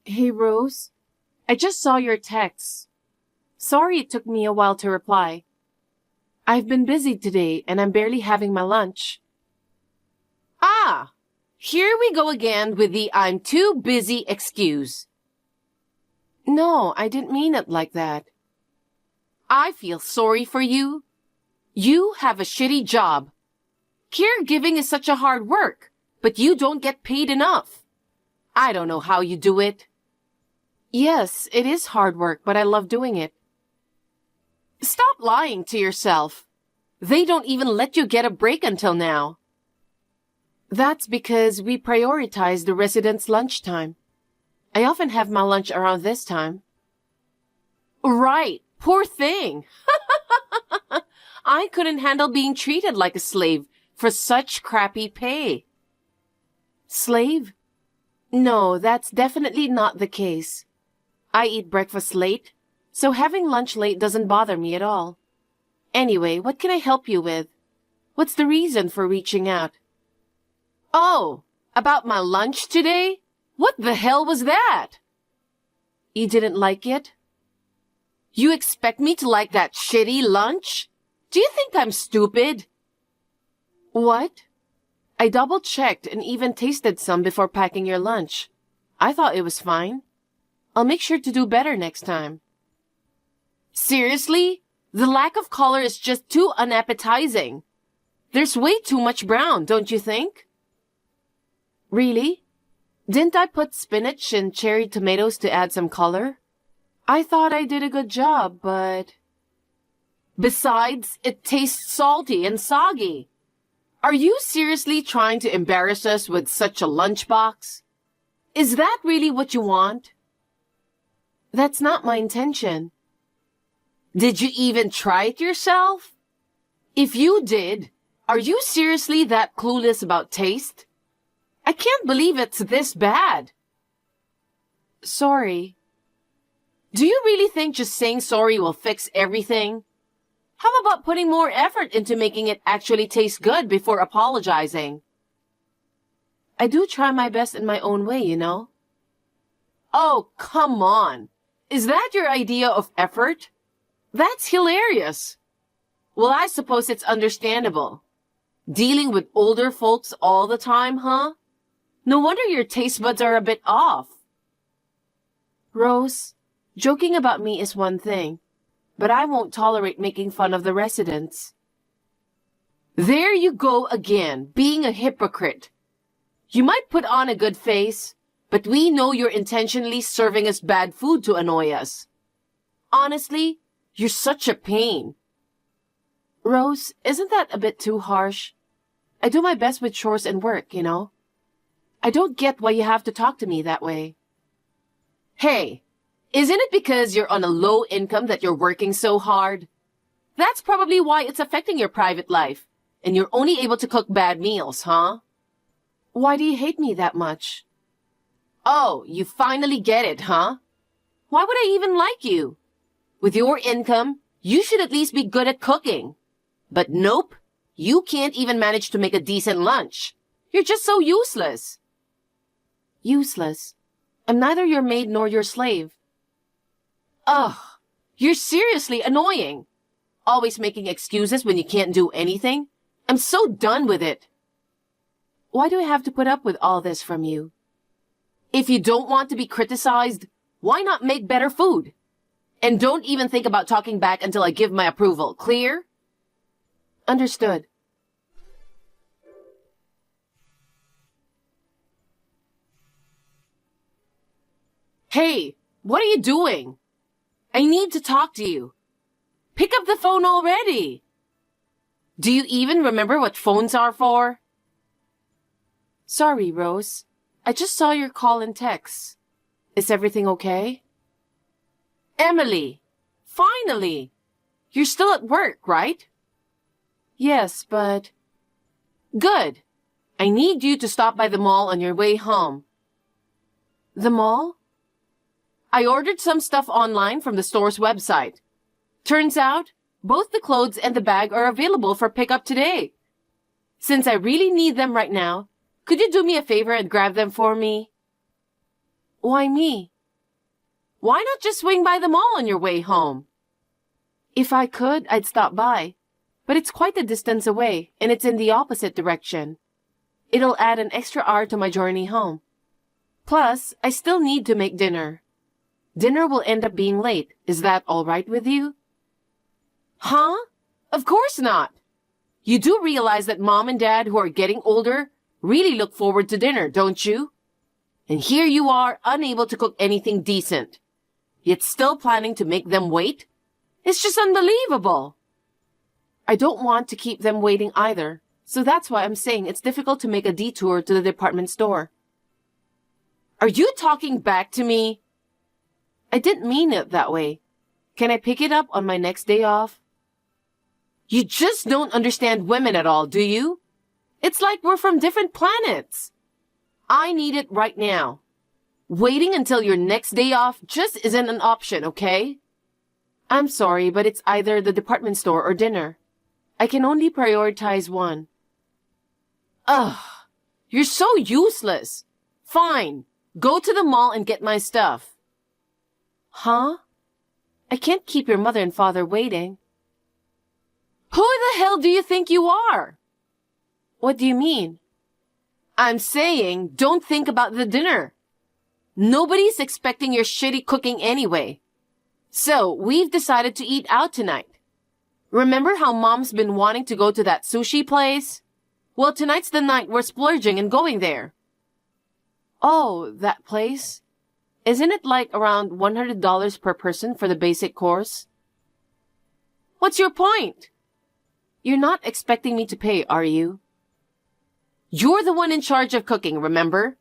Hey, Rose. I just saw your text. Sorry it took me a while to reply. I've been busy today and I'm barely having my lunch. Ah, here we go again with the I'm too busy excuse. No, I didn't mean it like that. I feel sorry for you. You have a shitty job. Caregiving is such a hard work, but you don't get paid enough. I don't know how you do it. Yes, it is hard work, but I love doing it. Stop lying to yourself. They don't even let you get a break until now. That's because we prioritize the residents' lunchtime. I often have my lunch around this time. Right, poor thing. I couldn't handle being treated like a slave for such crappy pay. Slave? No, that's definitely not the case. I eat breakfast late, so having lunch late doesn't bother me at all. Anyway, what can I help you with? What's the reason for reaching out? Oh, about my lunch today? What the hell was that? You didn't like it? You expect me to like that shitty lunch? Do you think I'm stupid? What? I double-checked and even tasted some before packing your lunch. I thought it was fine. I'll make sure to do better next time. Seriously? The lack of color is just too unappetizing. There's way too much brown, don't you think? Really? Didn't I put spinach and cherry tomatoes to add some color? I thought I did a good job, but... Besides, it tastes salty and soggy. Are you seriously trying to embarrass us with such a lunchbox? Is that really what you want? That's not my intention. Did you even try it yourself? If you did, are you seriously that clueless about taste? I can't believe it's this bad. Sorry. Do you really think just saying sorry will fix everything? How about putting more effort into making it actually taste good before apologizing? I do try my best in my own way, you know. Oh, come on. Is that your idea of effort? That's hilarious. Well, I suppose it's understandable. Dealing with older folks all the time, huh? No wonder your taste buds are a bit off. Rose, joking about me is one thing, but I won't tolerate making fun of the residents. There you go again, being a hypocrite. You might put on a good face, but we know you're intentionally serving us bad food to annoy us. Honestly, you're such a pain. Rose, isn't that a bit too harsh? I do my best with chores and work, you know. I don't get why you have to talk to me that way. Hey, isn't it because you're on a low income that you're working so hard? That's probably why it's affecting your private life, and you're only able to cook bad meals, huh? Why do you hate me that much? Oh, you finally get it, huh? Why would I even like you? With your income, you should at least be good at cooking. But nope, you can't even manage to make a decent lunch. You're just so useless. Useless? I'm neither your maid nor your slave. Ugh, you're seriously annoying. Always making excuses when you can't do anything. I'm so done with it. Why do I have to put up with all this from you? If you don't want to be criticized, why not make better food? And don't even think about talking back until I give my approval. Clear? Understood. Hey, what are you doing? I need to talk to you. Pick up the phone already. Do you even remember what phones are for? Sorry, Rose. I just saw your call and text. Is everything okay? Emily, finally. You're still at work, right? Yes, but... Good. I need you to stop by the mall on your way home. The mall? I ordered some stuff online from the store's website. Turns out, both the clothes and the bag are available for pickup today. Since I really need them right now, could you do me a favor and grab them for me? Why me? Why not just swing by the mall on your way home? If I could, I'd stop by. But it's quite a distance away, and it's in the opposite direction. It'll add an extra hour to my journey home. Plus, I still need to make dinner. Dinner will end up being late. Is that all right with you? Huh? Of course not. You do realize that Mom and Dad, who are getting older, really look forward to dinner, don't you? And here you are, unable to cook anything decent, yet still planning to make them wait? It's just unbelievable. I don't want to keep them waiting either, so that's why I'm saying it's difficult to make a detour to the department store. Are you talking back to me? I didn't mean it that way. Can I pick it up on my next day off? You just don't understand women at all, do you? It's like we're from different planets. I need it right now. Waiting until your next day off just isn't an option, okay? I'm sorry, but it's either the department store or dinner. I can only prioritize one. Ugh, you're so useless. Fine, go to the mall and get my stuff. Huh? I can't keep your mother and father waiting. Who the hell do you think you are? What do you mean? I'm saying don't think about the dinner. Nobody's expecting your shitty cooking anyway. So we've decided to eat out tonight. Remember how Mom's been wanting to go to that sushi place? Well, tonight's the night we're splurging and going there. Oh, that place? Isn't it like around $100 per person for the basic course? What's your point? You're not expecting me to pay, are you? You're the one in charge of cooking, remember?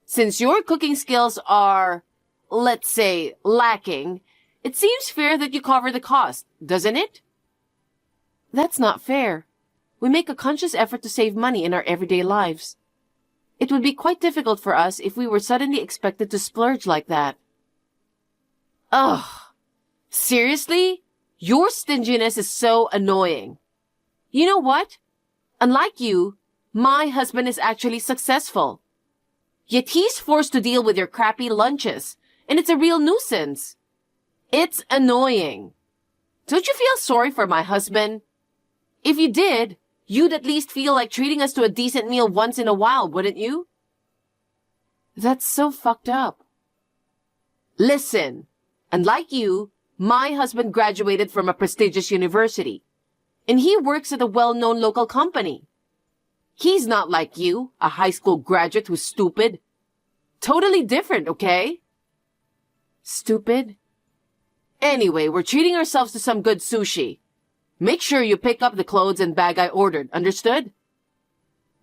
Since your cooking skills are, let's say, lacking, it seems fair that you cover the cost, doesn't it? That's not fair. We make a conscious effort to save money in our everyday lives. It would be quite difficult for us if we were suddenly expected to splurge like that. Ugh. Seriously? Your stinginess is so annoying. You know what? Unlike you, my husband is actually successful. Yet he's forced to deal with your crappy lunches, and it's a real nuisance. It's annoying. Don't you feel sorry for my husband? If you did, you'd at least feel like treating us to a decent meal once in a while, wouldn't you? That's so fucked up. Listen, unlike you, my husband graduated from a prestigious university, and he works at a well-known local company. He's not like you, a high school graduate who's stupid. Totally different, okay? Stupid? Anyway, we're treating ourselves to some good sushi. Make sure you pick up the clothes and bag I ordered, understood?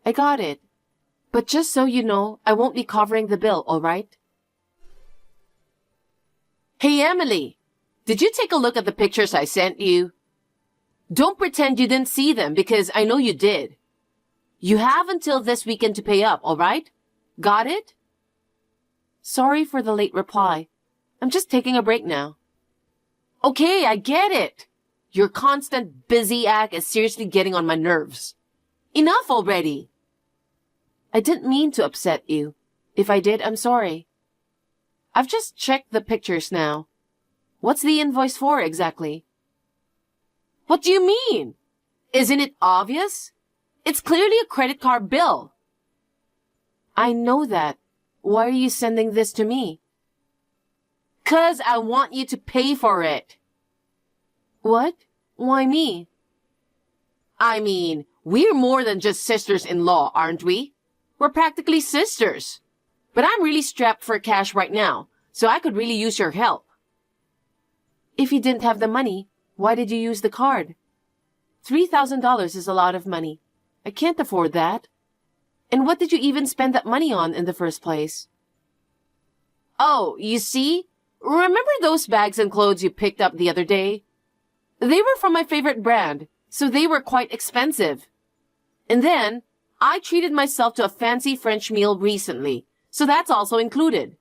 I got it. But just so you know, I won't be covering the bill, all right? Hey, Emily, did you take a look at the pictures I sent you? Don't pretend you didn't see them because I know you did. You have until this weekend to pay up, all right? Got it? Sorry for the late reply. I'm just taking a break now. Okay, I get it. Your constant busy act is seriously getting on my nerves. Enough already. I didn't mean to upset you. If I did, I'm sorry. I've just checked the pictures now. What's the invoice for exactly? What do you mean? Isn't it obvious? It's clearly a credit card bill. I know that. Why are you sending this to me? 'Cause I want you to pay for it. What? Why me? I mean, we're more than just sisters-in-law, aren't we? We're practically sisters. But I'm really strapped for cash right now, so I could really use your help. If you didn't have the money, why did you use the card? $3,000 is a lot of money. I can't afford that. And what did you even spend that money on in the first place? Oh, you see? Remember those bags and clothes you picked up the other day? They were from my favorite brand, so they were quite expensive. And then, I treated myself to a fancy French meal recently, so that's also included.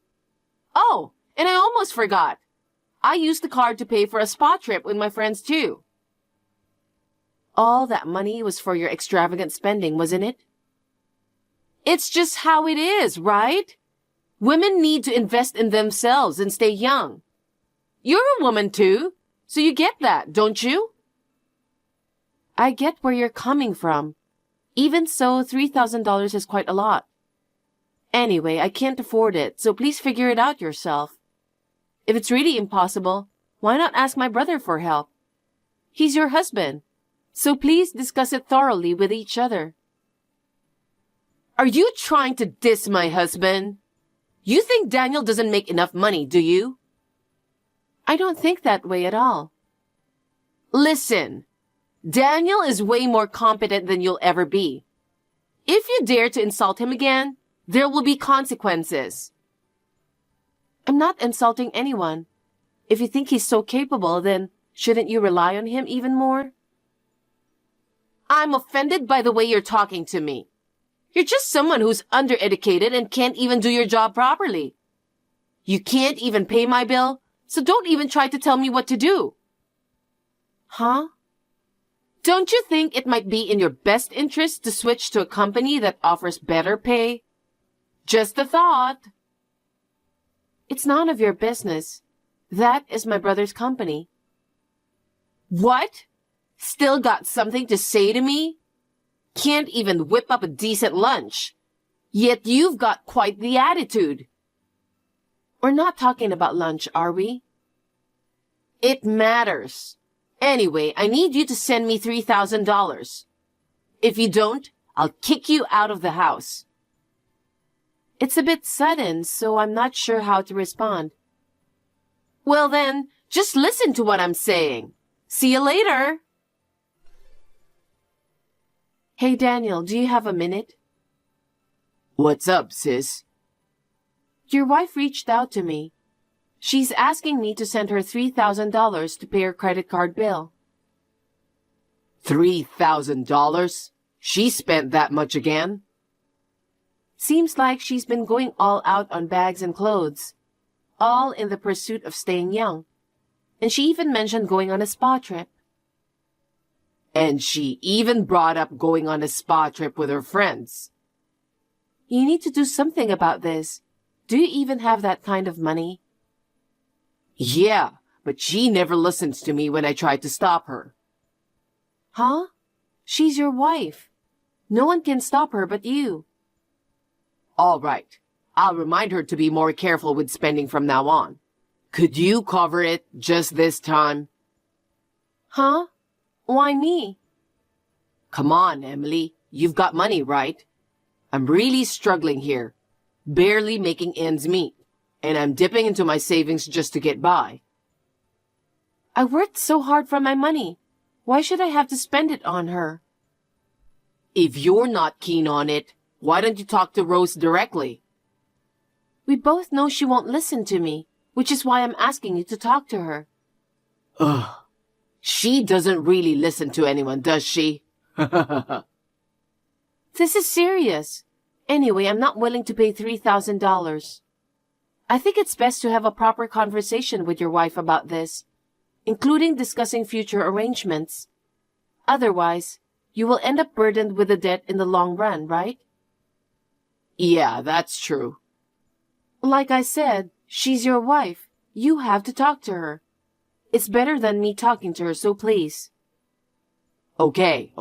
Oh, and I almost forgot. I used the card to pay for a spa trip with my friends too. All that money was for your extravagant spending, wasn't it? It's just how it is, right? Women need to invest in themselves and stay young. You're a woman too, so you get that, don't you? I get where you're coming from. Even so, $3,000 is quite a lot. Anyway, I can't afford it, so please figure it out yourself. If it's really impossible, why not ask my brother for help? He's your husband, so please discuss it thoroughly with each other. Are you trying to diss my husband? You think Daniel doesn't make enough money, do you? I don't think that way at all. Listen, Daniel is way more competent than you'll ever be. If you dare to insult him again, there will be consequences. I'm not insulting anyone. If you think he's so capable, then shouldn't you rely on him even more? I'm offended by the way you're talking to me. You're just someone who's undereducated and can't even do your job properly. You can't even pay my bill, so don't even try to tell me what to do. Huh? Don't you think it might be in your best interest to switch to a company that offers better pay? Just a thought. It's none of your business. That is my brother's company. What? Still got something to say to me? Can't even whip up a decent lunch. Yet you've got quite the attitude. We're not talking about lunch, are we? It matters. Anyway, I need you to send me $3,000. If you don't, I'll kick you out of the house. It's a bit sudden, so I'm not sure how to respond. Well then, just listen to what I'm saying. See you later. Hey Daniel, do you have a minute? What's up, sis? Your wife reached out to me. She's asking me to send her $3,000 to pay her credit card bill. $3,000? She spent that much again? Seems like she's been going all out on bags and clothes, all in the pursuit of staying young. And she even mentioned going on a spa trip. And she even brought up going on a spa trip with her friends. You need to do something about this. Do you even have that kind of money? Yeah, but she never listens to me when I try to stop her. Huh? She's your wife. No one can stop her but you. All right. I'll remind her to be more careful with spending from now on. Could you cover it just this time? Huh? Why me? Come on, Emily. You've got money, right? I'm really struggling here. Barely making ends meet. And I'm dipping into my savings just to get by. I worked so hard for my money. Why should I have to spend it on her? If you're not keen on it, why don't you talk to Rose directly? We both know she won't listen to me, which is why I'm asking you to talk to her. Ugh. She doesn't really listen to anyone, does she? This is serious. Anyway, I'm not willing to pay $3,000. I think it's best to have a proper conversation with your wife about this, including discussing future arrangements. Otherwise, you will end up burdened with the debt in the long run, right? Yeah, that's true. Like I said, she's your wife. You have to talk to her. It's better than me talking to her, so please. Okay.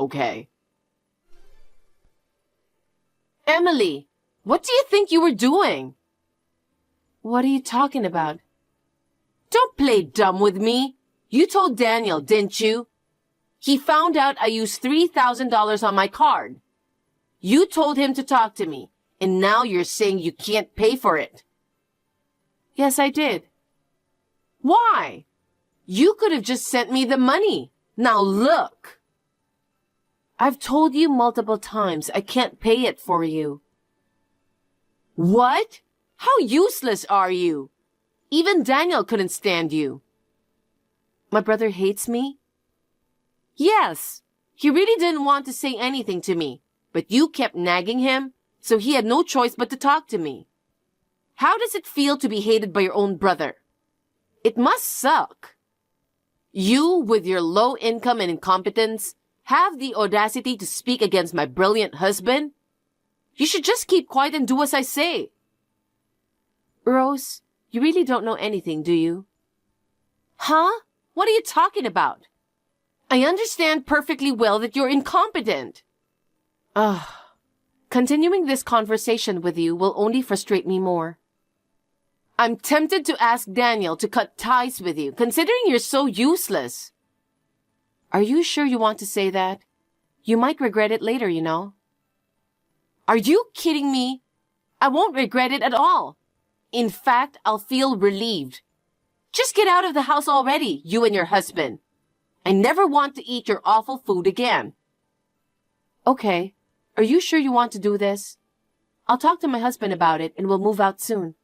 Emily, what do you think you were doing? What are you talking about? Don't play dumb with me. You told Daniel, didn't you? He found out I used $3,000 on my card. You told him to talk to me, and now you're saying you can't pay for it. Yes, I did. Why? You could have just sent me the money. Now look. I've told you multiple times I can't pay it for you. What? How useless are you? Even Daniel couldn't stand you. My brother hates me? Yes. He really didn't want to say anything to me, but you kept nagging him, so he had no choice but to talk to me. How does it feel to be hated by your own brother? It must suck. You, with your low income and incompetence, have the audacity to speak against my brilliant husband? You should just keep quiet and do as I say. Rose, you really don't know anything, do you? Huh? What are you talking about? I understand perfectly well that you're incompetent. Ugh. Continuing this conversation with you will only frustrate me more. I'm tempted to ask Daniel to cut ties with you, considering you're so useless. Are you sure you want to say that? You might regret it later, you know. Are you kidding me? I won't regret it at all. In fact, I'll feel relieved. Just get out of the house already, you and your husband. I never want to eat your awful food again. Okay. Are you sure you want to do this? I'll talk to my husband about it and we'll move out soon.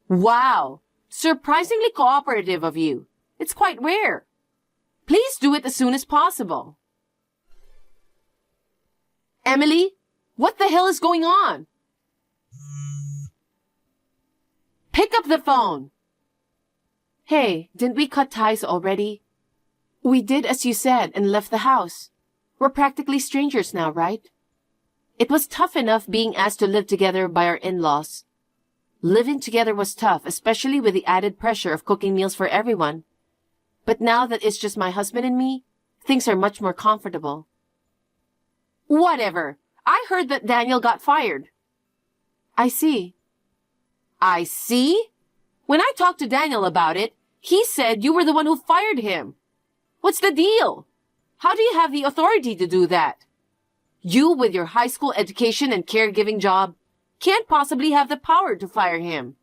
Wow! Surprisingly cooperative of you. It's quite rare. Please do it as soon as possible. Emily, what the hell is going on? Pick up the phone. Hey, didn't we cut ties already? We did as you said and left the house. We're practically strangers now, right? It was tough enough being asked to live together by our in-laws. Living together was tough, especially with the added pressure of cooking meals for everyone. But now that it's just my husband and me, things are much more comfortable. Whatever. I heard that Daniel got fired. I see. I see? When I talked to Daniel about it, he said you were the one who fired him. What's the deal? How do you have the authority to do that? You, with your high school education and caregiving job, can't possibly have the power to fire him.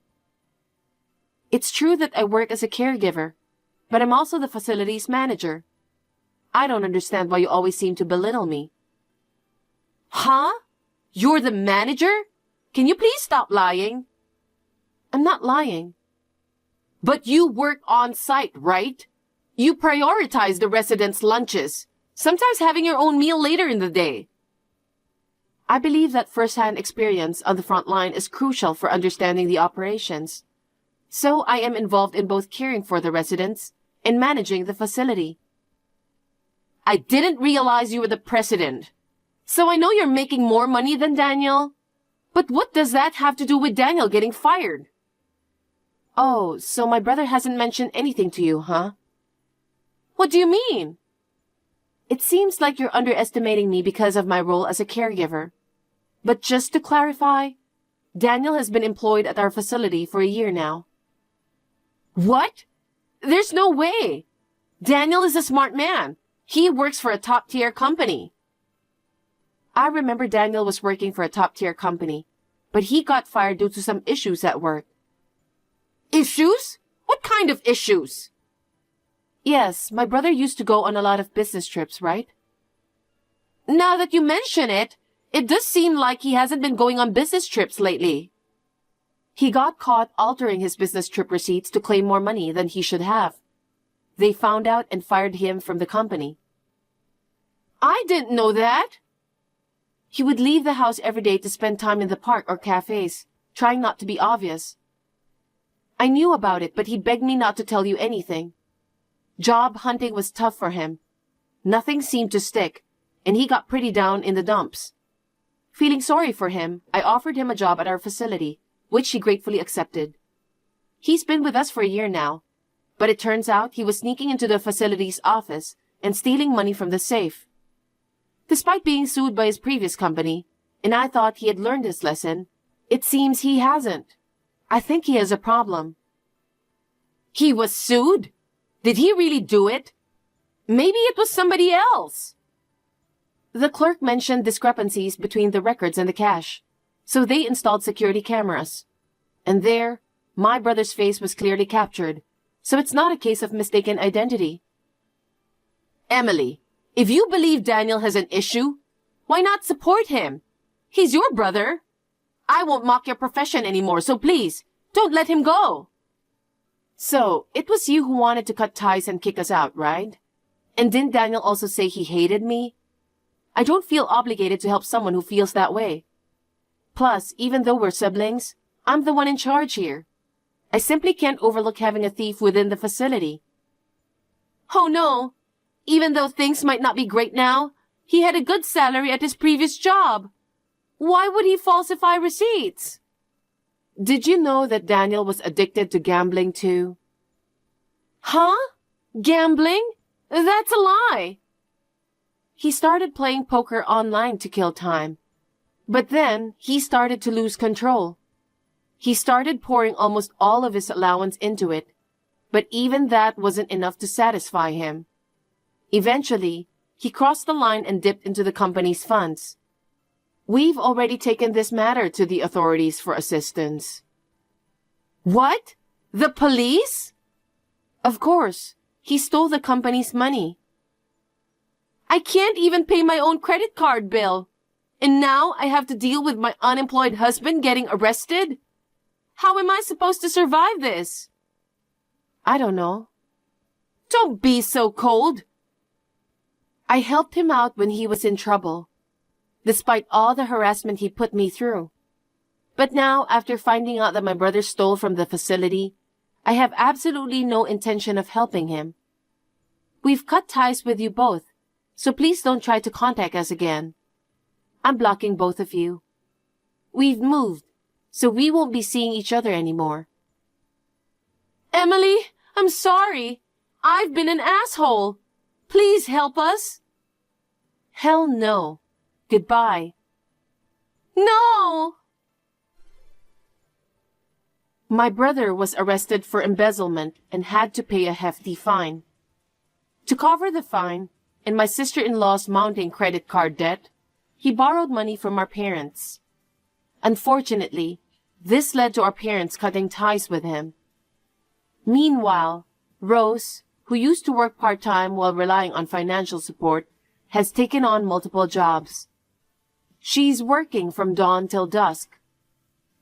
It's true that I work as a caregiver, but I'm also the facilities manager. I don't understand why you always seem to belittle me. Huh? You're the manager? Can you please stop lying? I'm not lying. But you work on site, right? You prioritize the residents' lunches, sometimes having your own meal later in the day. I believe that first-hand experience on the front line is crucial for understanding the operations. So I am involved in both caring for the residents and managing the facility. I didn't realize you were the president. So I know you're making more money than Daniel. But what does that have to do with Daniel getting fired? Oh, so my brother hasn't mentioned anything to you, huh? What do you mean? It seems like you're underestimating me because of my role as a caregiver. But just to clarify, Daniel has been employed at our facility for a year now. What? There's no way. Daniel is a smart man. He works for a top-tier company. I remember Daniel was working for a top-tier company, but he got fired due to some issues at work. Issues? What kind of issues? Yes, my brother used to go on a lot of business trips, right? Now that you mention it, it does seem like he hasn't been going on business trips lately. He got caught altering his business trip receipts to claim more money than he should have. They found out and fired him from the company. I didn't know that. He would leave the house every day to spend time in the park or cafes, trying not to be obvious. I knew about it, but he begged me not to tell you anything. Job hunting was tough for him. Nothing seemed to stick, and he got pretty down in the dumps. Feeling sorry for him, I offered him a job at our facility, which he gratefully accepted. He's been with us for a year now, but it turns out he was sneaking into the facility's office and stealing money from the safe. Despite being sued by his previous company, and I thought he had learned his lesson, it seems he hasn't. I think he has a problem. He was sued? Did he really do it? Maybe it was somebody else. The clerk mentioned discrepancies between the records and the cash, so they installed security cameras. And there, my brother's face was clearly captured, so it's not a case of mistaken identity. Emily, if you believe Daniel has an issue, why not support him? He's your brother. I won't mock your profession anymore, so please, don't let him go. So, it was you who wanted to cut ties and kick us out, right? And didn't Daniel also say he hated me? I don't feel obligated to help someone who feels that way. Plus, even though we're siblings, I'm the one in charge here. I simply can't overlook having a thief within the facility. Oh no! Even though things might not be great now, he had a good salary at his previous job. Why would he falsify receipts? Did you know that Daniel was addicted to gambling too? Huh? Gambling? That's a lie. He started playing poker online to kill time. But then he started to lose control. He started pouring almost all of his allowance into it, but even that wasn't enough to satisfy him. Eventually, he crossed the line and dipped into the company's funds. We've already taken this matter to the authorities for assistance. What? The police? Of course. He stole the company's money. I can't even pay my own credit card bill. And now I have to deal with my unemployed husband getting arrested? How am I supposed to survive this? I don't know. Don't be so cold. I helped him out when he was in trouble, despite all the harassment he put me through. But now, after finding out that my brother stole from the facility, I have absolutely no intention of helping him. We've cut ties with you both, so please don't try to contact us again. I'm blocking both of you. We've moved, so we won't be seeing each other anymore. Emily, I'm sorry. I've been an asshole. Please help us. Hell no. Goodbye. No! My brother was arrested for embezzlement and had to pay a hefty fine. To cover the fine and my sister-in-law's mounting credit card debt, he borrowed money from our parents. Unfortunately, this led to our parents cutting ties with him. Meanwhile, Rose, who used to work part-time while relying on financial support, has taken on multiple jobs. She's working from dawn till dusk.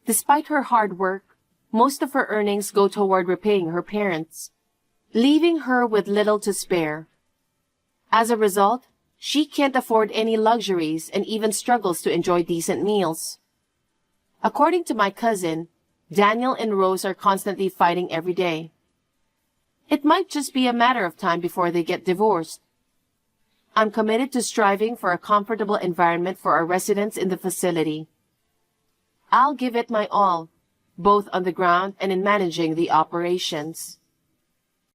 Despite her hard work, most of her earnings go toward repaying her parents, leaving her with little to spare. As a result, she can't afford any luxuries and even struggles to enjoy decent meals. According to my cousin, Daniel and Rose are constantly fighting every day. It might just be a matter of time before they get divorced. I'm committed to striving for a comfortable environment for our residents in the facility. I'll give it my all, both on the ground and in managing the operations.